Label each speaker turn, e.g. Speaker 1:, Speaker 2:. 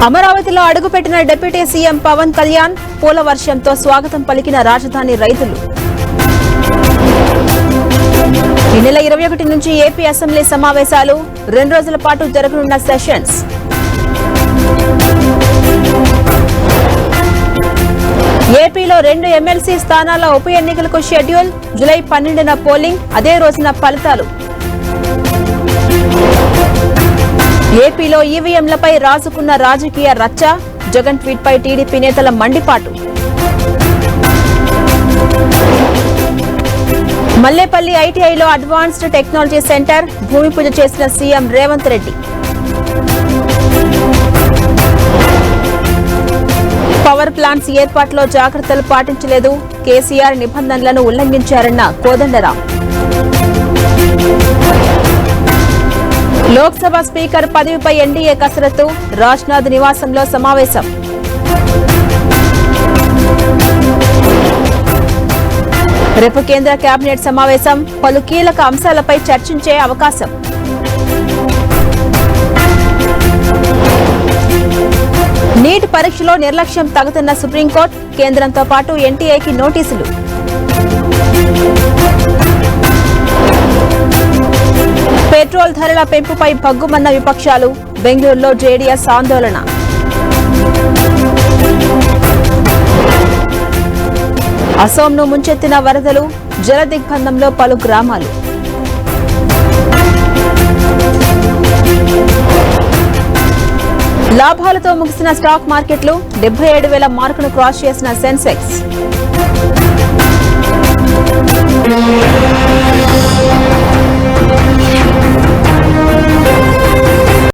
Speaker 1: అమరావతిలో అడుగుపెట్టిన deputy CM Pawan Kalyan పూల వర్షంతో స్వాగతం పలికిన రాజధాని రైతులు. ఈ నెల 21 నుంచి ఏపీ అసెంబ్లీ సమావేశాలు 2 రోజుల పాటు జరగనున్న సెషన్స్. ఏపీలో 2 ఎమ్మెల్సీ స్థానాల ఉప ఎన్నికలకు షెడ్యూల్. జూలై 12న పోలింగ్, అదే రోజున ఫలితాలు. ఏపీలో ఈవీఎంలపై రాజుకున్న రాజకీయ రచ్చ. జగన్ ట్వీట్ పై టీడీపీ నేతల మండిపాటు. మల్లేపల్లి ఐటీఐలో అడ్వాన్స్డ్ టెక్నాలజీ సెంటర్ భూమి పూజ చేసిన CM Revanth Reddy. Power plants ఏర్పాటులో జాగ్రత్తలు పాటించలేదు. కేసీఆర్ నిబంధనలను ఉల్లంఘించారన్న కోదండరాం. లోక్సభ స్పీకర్ పదవిపై ఎన్డీఏ కసరత్తు. రాజ్నాథ్ నివాసంలో సమావేశం. రేపు కేంద్ర కేబినెట్ సమావేశం. పలు కీలక అంశాలపై చర్చించే అవకాశం. నీట్ పరీక్షలో నిర్లక్ష్యం తగుతున్న సుప్రీంకోర్టు. కేంద్రంతో పాటు ఎన్టీఏకి నోటీసులు. పెట్రోల్ ధరల పెంపుపై భగ్గుమన్న విపక్షాలు. బెంగళూరులో జేడీఎస్ ఆందోళన. అసోంను ముంచెత్తిన వరదలు. జలదిగ్బంధంలో పలు గ్రామాలు. లాభాలతో ముగిసిన స్టాక్ మార్కెట్లు. 77,000 మార్కును క్రాస్ చేసిన సెన్సెక్స్.